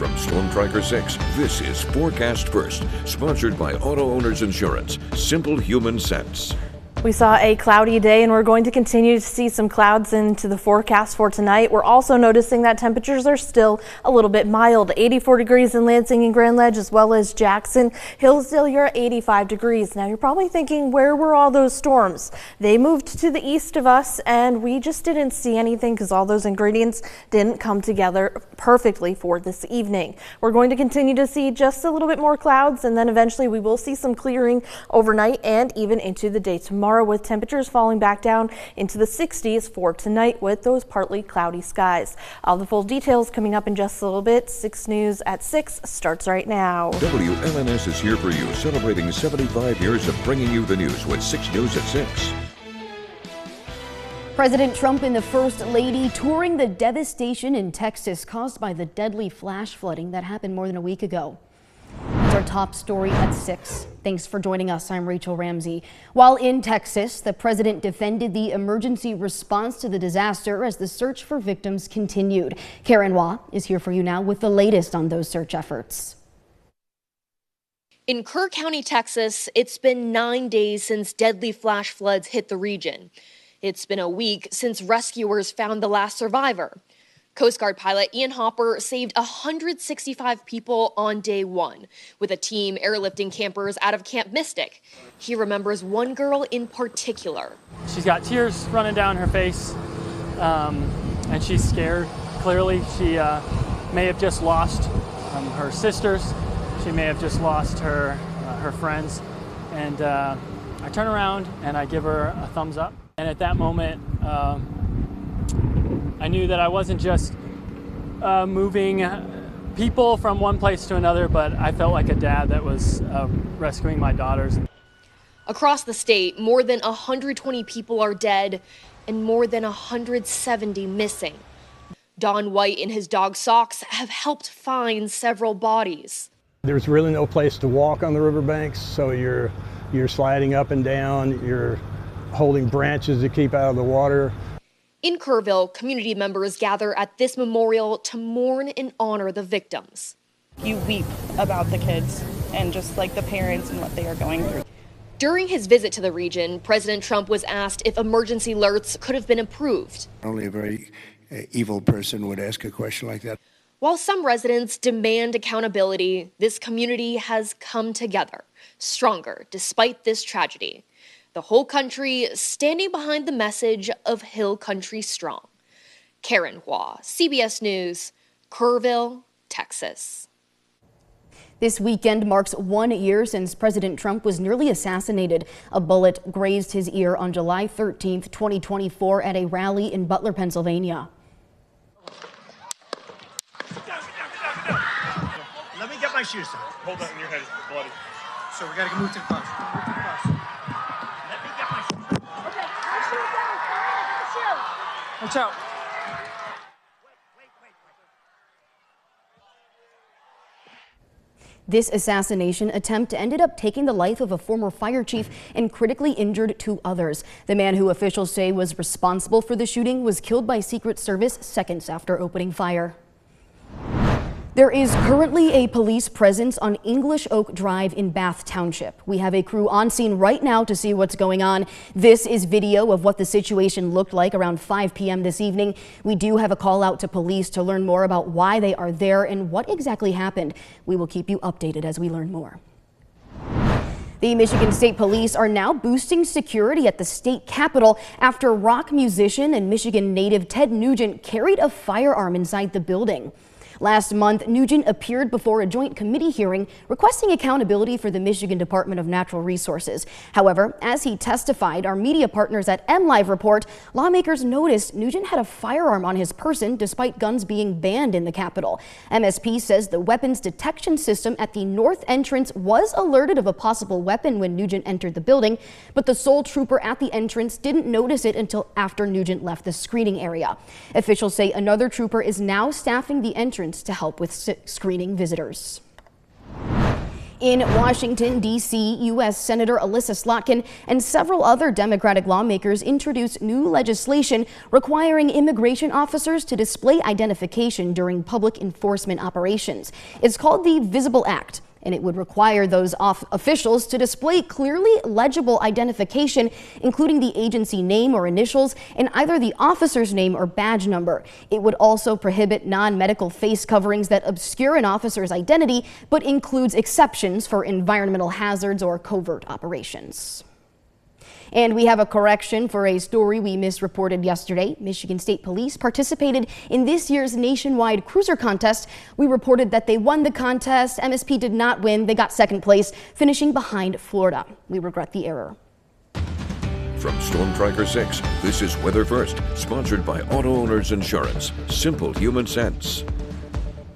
From Storm Tracker 6, this is Forecast First, sponsored by Auto Owners Insurance. Simple human sense. We saw a cloudy day and we're going to continue to see some clouds into the forecast for tonight. We're also noticing that temperatures are still a little bit mild. 84 degrees in Lansing and Grand Ledge, as well as Jackson. Hillsdale, you're at 85 degrees. Now you're probably thinking, where were all those storms? They moved to the east of us and we just didn't see anything because all those ingredients didn't come together perfectly for this evening. We're going to continue to see just a little bit more clouds, and then eventually we will see some clearing overnight and even into the day tomorrow, with temperatures falling back down into the 60s for tonight with those partly cloudy skies. All the full details coming up in just a little bit. 6 News at 6 starts right now. WLNS is here for you, celebrating 75 years of bringing you the news with 6 News at 6. President Trump and the First Lady touring the devastation in Texas caused by the deadly flash flooding that happened more than a week ago. It's our top story at 6. Thanks for joining us. I'm Rachel Ramsey. While in Texas, the president defended the emergency response to the disaster as the search for victims continued. Karen Waugh is here for you now with the latest on those search efforts. In Kerr County, Texas, it's been 9 days since deadly flash floods hit the region. It's been a week since rescuers found the last survivor. Coast Guard pilot Ian Hopper saved 165 people on day 1 with a team airlifting campers out of Camp Mystic. He remembers one girl in particular. She's got tears running down her face, and she's scared. Clearly, she may have just lost her sisters. She may have just lost her friends. And I turn around and I give her a thumbs up. And at that moment, I knew that I wasn't just moving people from one place to another, but I felt like a dad that was rescuing my daughters. Across the state, more than 120 people are dead and more than 170 missing. Don White and his dog Socks have helped find several bodies. There's really no place to walk on the riverbanks, so you're sliding up and down, you're holding branches to keep out of the water. In Kerrville, community members gather at this memorial to mourn and honor the victims. You weep about the kids and just like the parents and what they are going through. During his visit to the region, President Trump was asked if emergency alerts could have been improved. Only a very evil person would ask a question like that. While some residents demand accountability, this community has come together, stronger despite this tragedy. The whole country standing behind the message of Hill Country Strong. Karen Waugh, CBS News, Kerrville, Texas. This weekend marks 1 year since President Trump was nearly assassinated. A bullet grazed his ear on July 13th, 2024 at a rally in Butler, Pennsylvania. Let me get my shoes on. Hold on, your head is bloody. So we gotta move to the bus. Watch out. This assassination attempt ended up taking the life of a former fire chief and critically injured 2 others. The man who officials say was responsible for the shooting was killed by Secret Service seconds after opening fire. There is currently a police presence on English Oak Drive in Bath Township. We have a crew on scene right now to see what's going on. This is video of what the situation looked like around 5 p.m. this evening. We do have a call out to police to learn more about why they are there and what exactly happened. We will keep you updated as we learn more. The Michigan State Police are now boosting security at the state capitol after rock musician and Michigan native Ted Nugent carried a firearm inside the building. Last month, Nugent appeared before a joint committee hearing requesting accountability for the Michigan Department of Natural Resources. However, as he testified, our media partners at MLive report, lawmakers noticed Nugent had a firearm on his person despite guns being banned in the Capitol. MSP says the weapons detection system at the north entrance was alerted of a possible weapon when Nugent entered the building, but the sole trooper at the entrance didn't notice it until after Nugent left the screening area. Officials say another trooper is now staffing the entrance to help with screening visitors. In Washington, D.C., U.S. Senator Elissa Slotkin and several other Democratic lawmakers introduced new legislation requiring immigration officers to display identification during public enforcement operations. It's called the Visible Act, and it would require those officials to display clearly legible identification, including the agency name or initials and either the officer's name or badge number. It would also prohibit non-medical face coverings that obscure an officer's identity, but includes exceptions for environmental hazards or covert operations. And we have a correction for a story we misreported yesterday. Michigan State Police participated in this year's nationwide cruiser contest. We reported that they won the contest. MSP did not win. They got second place, finishing behind Florida. We regret the error. From Storm Tracker 6, this is Weather First, sponsored by Auto Owners Insurance. Simple human sense.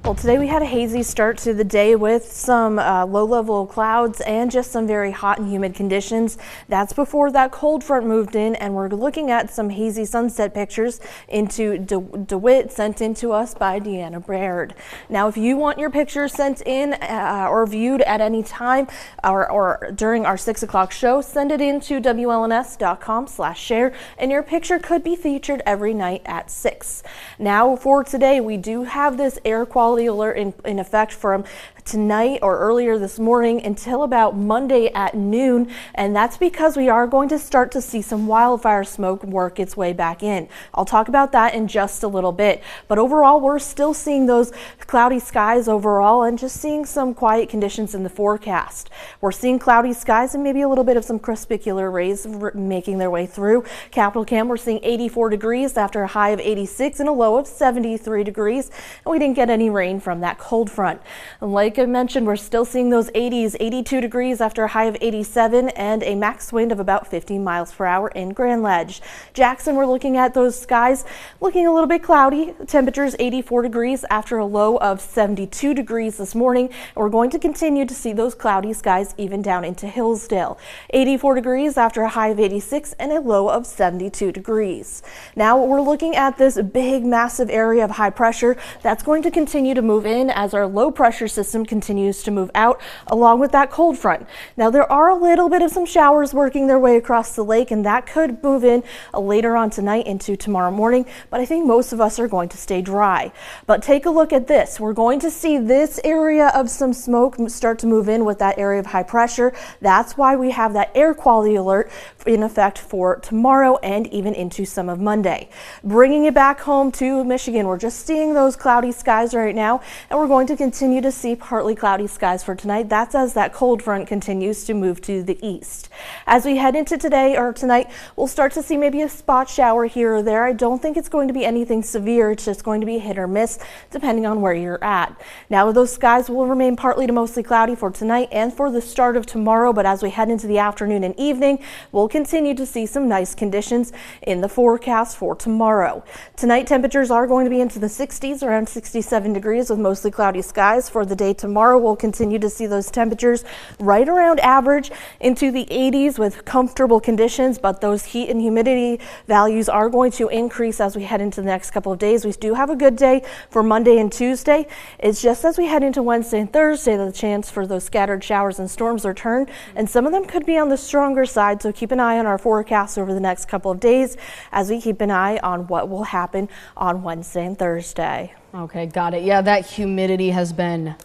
Well, today we had a hazy start to the day with some low-level clouds and just some very hot and humid conditions. That's before that cold front moved in, and we're looking at some hazy sunset pictures into DeWitt sent in to us by Deanna Baird. Now, if you want your pictures sent in or viewed at any time or during our 6 o'clock show, send it in to WLNS.com/share, and your picture could be featured every night at 6. Now, for today, we do have this air quality alert in effect from tonight or earlier this morning until about Monday at noon, and that's because we are going to start to see some wildfire smoke work its way back in. I'll talk about that in just a little bit, but overall we're still seeing those cloudy skies overall and just seeing some quiet conditions in the forecast. We're seeing cloudy skies and maybe a little bit of some crepuscular rays making their way through. Capital Cam, we're seeing 84 degrees after a high of 86 and a low of 73 degrees, and we didn't get any rain from that cold front. And like I mentioned, we're still seeing those 80s, 82 degrees after a high of 87 and a max wind of about 15 miles per hour in Grand Ledge. Jackson, we're looking at those skies looking a little bit cloudy. Temperatures 84 degrees after a low of 72 degrees this morning. And we're going to continue to see those cloudy skies even down into Hillsdale. 84 degrees after a high of 86 and a low of 72 degrees. Now we're looking at this big, massive area of high pressure that's going to continue to move in as our low pressure system continues to move out along with that cold front. Now there are a little bit of some showers working their way across the lake, and that could move in later on tonight into tomorrow morning, but I think most of us are going to stay dry. But take a look at this. We're going to see this area of some smoke start to move in with that area of high pressure. That's why we have that air quality alert in effect for tomorrow and even into some of Monday. Bringing it back home to Michigan, we're just seeing those cloudy skies right now, and we're going to continue to see partly cloudy skies for tonight. That's as that cold front continues to move to the east. As we head into today or tonight, we'll start to see maybe a spot shower here or there. I don't think it's going to be anything severe. It's just going to be hit or miss depending on where you're at. Now those skies will remain partly to mostly cloudy for tonight and for the start of tomorrow, but as we head into the afternoon and evening, we'll continue to see some nice conditions in the forecast for tomorrow. Tonight temperatures are going to be into the 60s, around 67 degrees with mostly cloudy skies. For the day tomorrow, we'll continue to see those temperatures right around average into the 80s with comfortable conditions, but those heat and humidity values are going to increase as we head into the next couple of days. We do have a good day for Monday and Tuesday. It's just as we head into Wednesday and Thursday that the chance for those scattered showers and storms return, and some of them could be on the stronger side, so keep an eye on our forecast over the next couple of days as we keep an eye on what will happen on Wednesday and Thursday. Okay, got it. Yeah, that humidity has been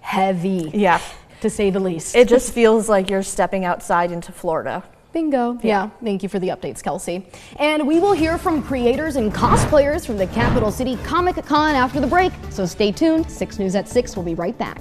heavy. Yeah. To say the least. It just feels like you're stepping outside into Florida. Bingo. Yeah, thank you for the updates, Kelsey. And we will hear from creators and cosplayers from the Capital City Comic Con after the break, so stay tuned. 6 News at 6 will be right back.